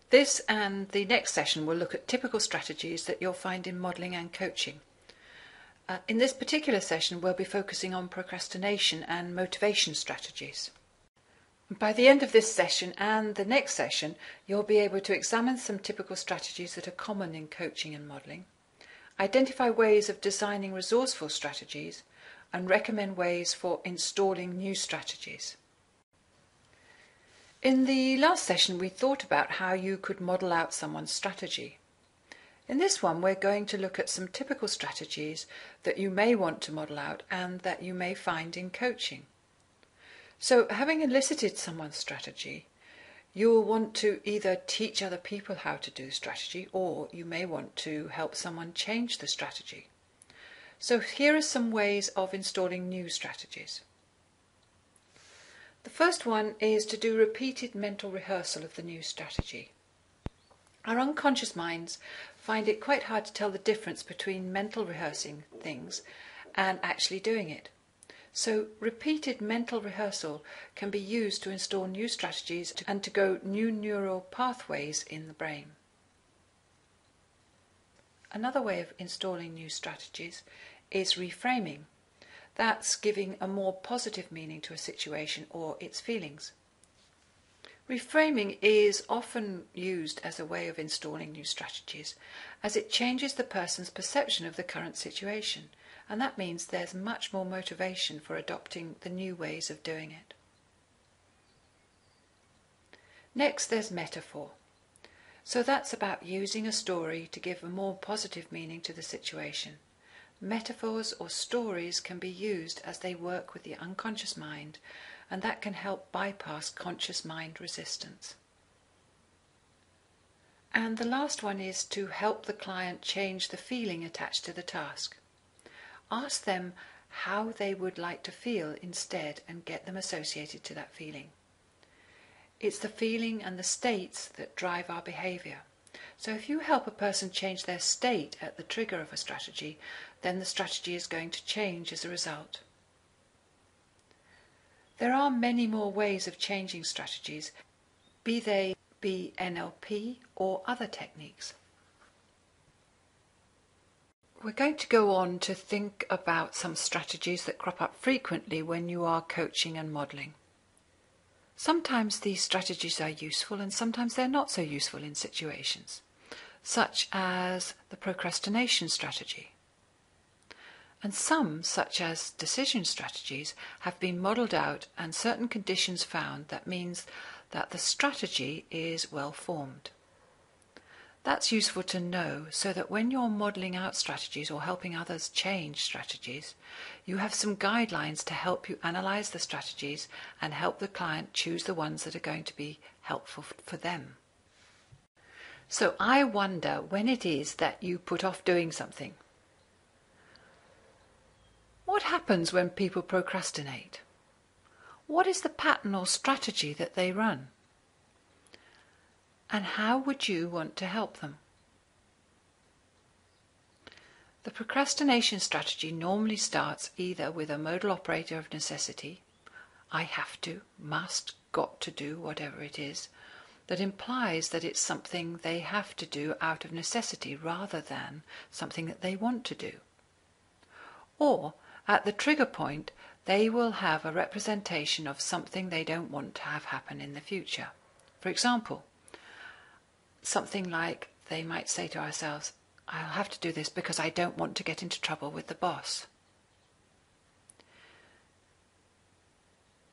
This and the next session will look at typical strategies that you'll find in modelling and coaching. In this particular session, we'll be focusing on procrastination and motivation strategies. By the end of this session and the next session, you'll be able to examine some typical strategies that are common in coaching and modelling, identify ways of designing resourceful strategies, and recommend ways for installing new strategies. In the last session, we thought about how you could model out someone's strategy. In this one, we're going to look at some typical strategies that you may want to model out and that you may find in coaching. So, having elicited someone's strategy, you will want to either teach other people how to do strategy, or you may want to help someone change the strategy. So here are some ways of installing new strategies. The first one is to do repeated mental rehearsal of the new strategy. Our unconscious minds find it quite hard to tell the difference between mental rehearsing things and actually doing it. So repeated mental rehearsal can be used to install new strategies and to grow new neural pathways in the brain. Another way of installing new strategies is reframing. That's giving a more positive meaning to a situation or its feelings. Reframing is often used as a way of installing new strategies, as it changes the person's perception of the current situation, and that means there's much more motivation for adopting the new ways of doing it. Next, there's metaphor. So that's about using a story to give a more positive meaning to the situation. Metaphors or stories can be used as they work with the unconscious mind, and that can help bypass conscious mind resistance. And the last one is to help the client change the feeling attached to the task. Ask them how they would like to feel instead and get them associated to that feeling. It's the feeling and the states that drive our behaviour. So if you help a person change their state at the trigger of a strategy, then the strategy is going to change as a result. There are many more ways of changing strategies, be they NLP or other techniques. We're going to go on to think about some strategies that crop up frequently when you are coaching and modelling. Sometimes these strategies are useful and sometimes they're not so useful in situations, such as the procrastination strategy. And some, such as decision strategies, have been modelled out and certain conditions found that means that the strategy is well formed. That's useful to know so that when you're modelling out strategies or helping others change strategies, you have some guidelines to help you analyse the strategies and help the client choose the ones that are going to be helpful for them. So I wonder when it is that you put off doing something. What happens when people procrastinate? What is the pattern or strategy that they run? And how would you want to help them? The procrastination strategy normally starts either with a modal operator of necessity, I have to, must, got to do, whatever it is, that implies that it's something they have to do out of necessity rather than something that they want to do. Or, at the trigger point, they will have a representation of something they don't want to have happen in the future. For example, something like they might say to ourselves, I'll have to do this because I don't want to get into trouble with the boss.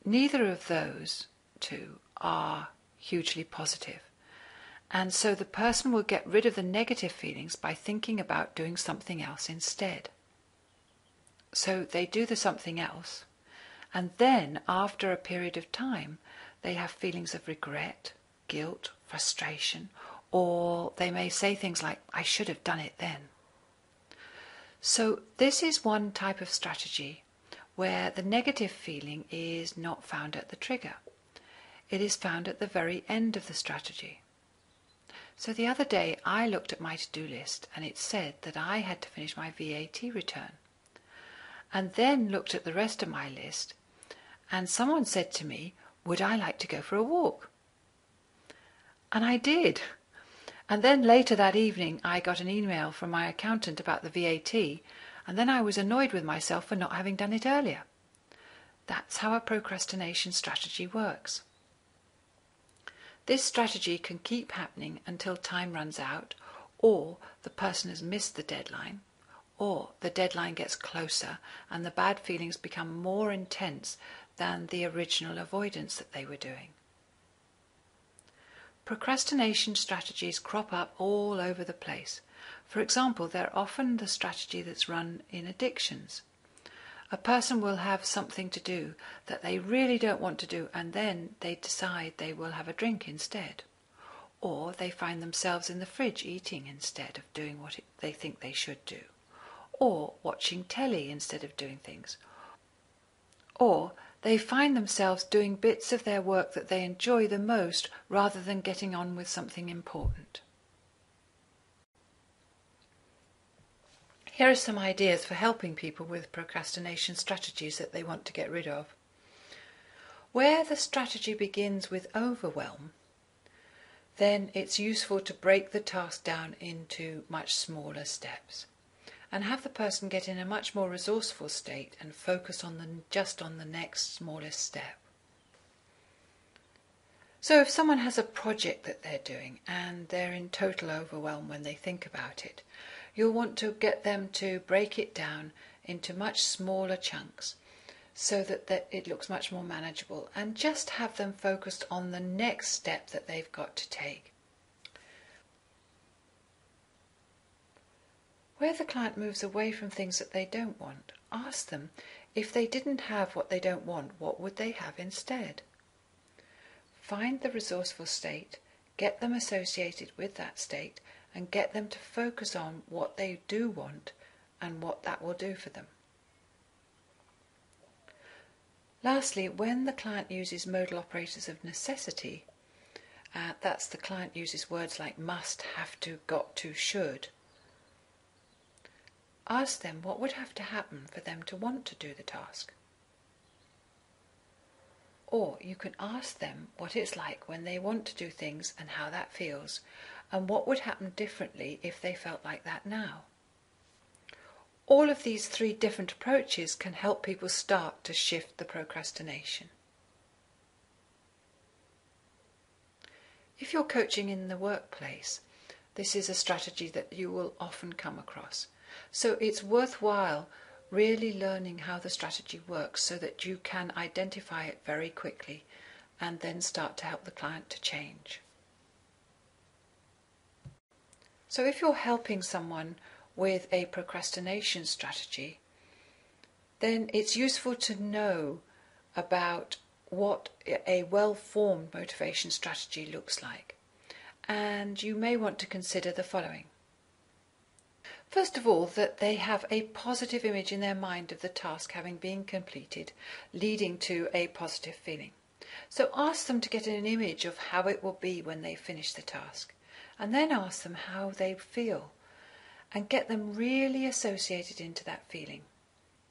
Neither of those two are hugely positive, and so the person will get rid of the negative feelings by thinking about doing something else instead. So they do the something else, and then after a period of time they have feelings of regret, guilt, frustration, or they may say things like, I should have done it then. So this is one type of strategy where the negative feeling is not found at the trigger. It is found at the very end of the strategy. So the other day I looked at my to-do list and it said that I had to finish my VAT return. And then looked at the rest of my list and someone said to me, would I like to go for a walk? And I did. And then later that evening I got an email from my accountant about the VAT, and then I was annoyed with myself for not having done it earlier. That's how a procrastination strategy works. This strategy can keep happening until time runs out, or the person has missed the deadline, or the deadline gets closer and the bad feelings become more intense than the original avoidance that they were doing. Procrastination strategies crop up all over the place. For example, they're often the strategy that's run in addictions. A person will have something to do that they really don't want to do, and then they decide they will have a drink instead. Or they find themselves in the fridge eating instead of doing what they think they should do. Or watching telly instead of doing things. Or they find themselves doing bits of their work that they enjoy the most rather than getting on with something important. Here are some ideas for helping people with procrastination strategies that they want to get rid of. Where the strategy begins with overwhelm, then it's useful to break the task down into much smaller steps and have the person get in a much more resourceful state and focus just on the next smallest step. So if someone has a project that they're doing and they're in total overwhelm when they think about it, you'll want to get them to break it down into much smaller chunks so that it looks much more manageable, and just have them focused on the next step that they've got to take. Where the client moves away from things that they don't want, ask them, if they didn't have what they don't want, what would they have instead? Find the resourceful state, get them associated with that state, and get them to focus on what they do want and what that will do for them. Lastly, when the client uses modal operators of necessity, that's the client uses words like must, have to, got to, should, ask them what would have to happen for them to want to do the task. Or you can ask them what it's like when they want to do things and how that feels, and what would happen differently if they felt like that now. All of these three different approaches can help people start to shift the procrastination. If you're coaching in the workplace, this is a strategy that you will often come across. So it's worthwhile really learning how the strategy works so that you can identify it very quickly and then start to help the client to change. So if you're helping someone with a procrastination strategy, then it's useful to know about what a well-formed motivation strategy looks like. And you may want to consider the following. First of all, that they have a positive image in their mind of the task having been completed, leading to a positive feeling. So ask them to get an image of how it will be when they finish the task, and then ask them how they feel, and get them really associated into that feeling.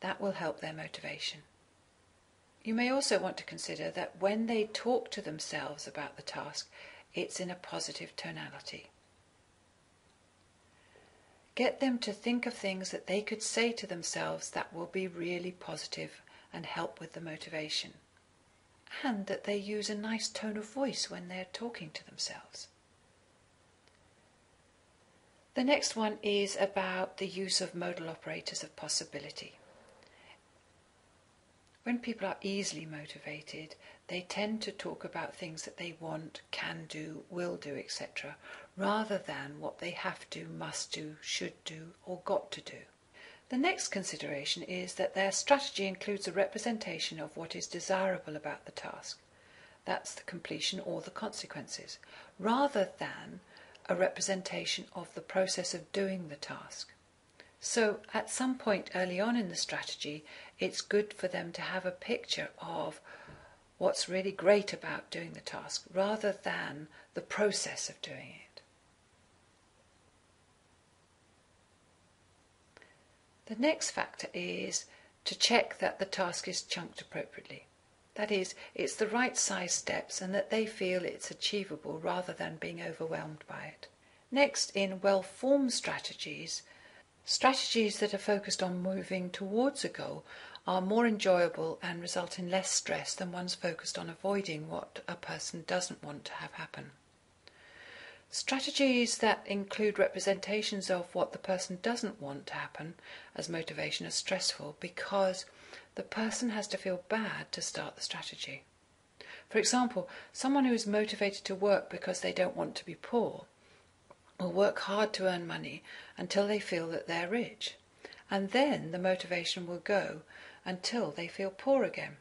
That will help their motivation. You may also want to consider that when they talk to themselves about the task, it's in a positive tonality. Get them to think of things that they could say to themselves that will be really positive and help with the motivation. And that they use a nice tone of voice when they're talking to themselves. The next one is about the use of modal operators of possibility. When people are easily motivated, they tend to talk about things that they want, can do, will do, etc., rather than what they have to, must do, should do, or got to do. The next consideration is that their strategy includes a representation of what is desirable about the task. That's the completion or the consequences, rather than a representation of the process of doing the task. So at some point early on in the strategy, it's good for them to have a picture of what's really great about doing the task, rather than the process of doing it. The next factor is to check that the task is chunked appropriately. That is, it's the right size steps and that they feel it's achievable rather than being overwhelmed by it. Next, in well-formed strategies, strategies that are focused on moving towards a goal are more enjoyable and result in less stress than ones focused on avoiding what a person doesn't want to have happen. Strategies that include representations of what the person doesn't want to happen as motivation are stressful because the person has to feel bad to start the strategy. For example, someone who is motivated to work because they don't want to be poor will work hard to earn money until they feel that they're rich, and then the motivation will go until they feel poor again.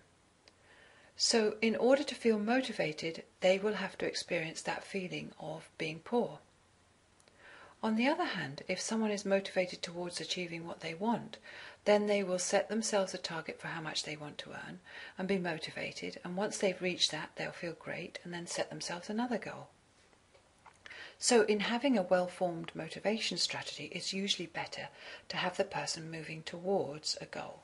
So in order to feel motivated, they will have to experience that feeling of being poor. On the other hand, if someone is motivated towards achieving what they want, then they will set themselves a target for how much they want to earn and be motivated, and once they've reached that, they'll feel great and then set themselves another goal. So in having a well-formed motivation strategy, it's usually better to have the person moving towards a goal.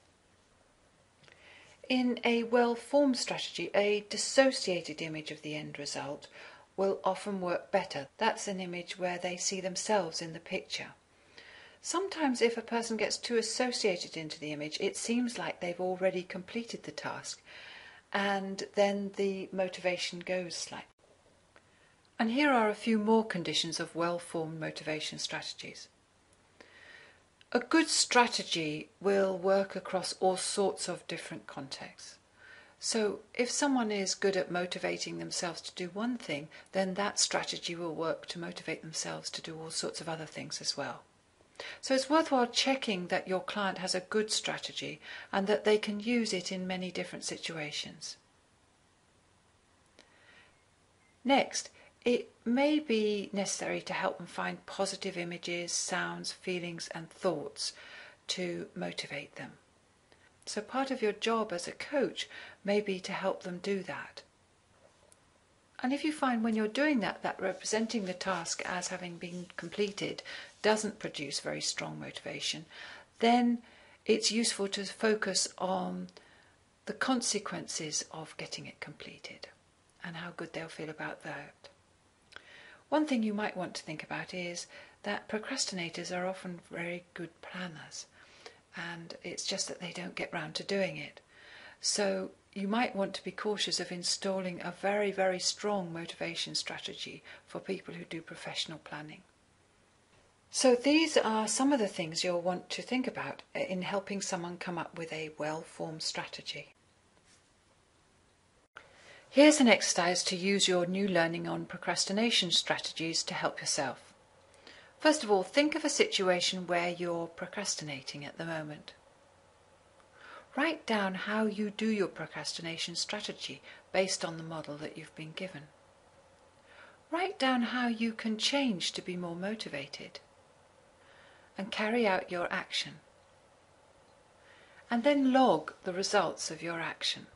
In a well-formed strategy, a dissociated image of the end result will often work better. That's an image where they see themselves in the picture. Sometimes if a person gets too associated into the image, it seems like they've already completed the task, and then the motivation goes slightly. And here are a few more conditions of well-formed motivation strategies. A good strategy will work across all sorts of different contexts. So if someone is good at motivating themselves to do one thing, then that strategy will work to motivate themselves to do all sorts of other things as well. So it's worthwhile checking that your client has a good strategy and that they can use it in many different situations. Next, it may be necessary to help them find positive images, sounds, feelings and thoughts to motivate them. So part of your job as a coach may be to help them do that. And if you find when you're doing that, that representing the task as having been completed doesn't produce very strong motivation, then it's useful to focus on the consequences of getting it completed and how good they'll feel about that. One thing you might want to think about is that procrastinators are often very good planners, and it's just that they don't get round to doing it. So you might want to be cautious of installing a very, very strong motivation strategy for people who do professional planning. So these are some of the things you'll want to think about in helping someone come up with a well-formed strategy. Here's an exercise to use your new learning on procrastination strategies to help yourself. First of all, think of a situation where you're procrastinating at the moment. Write down how you do your procrastination strategy based on the model that you've been given. Write down how you can change to be more motivated and carry out your action. And then log the results of your action.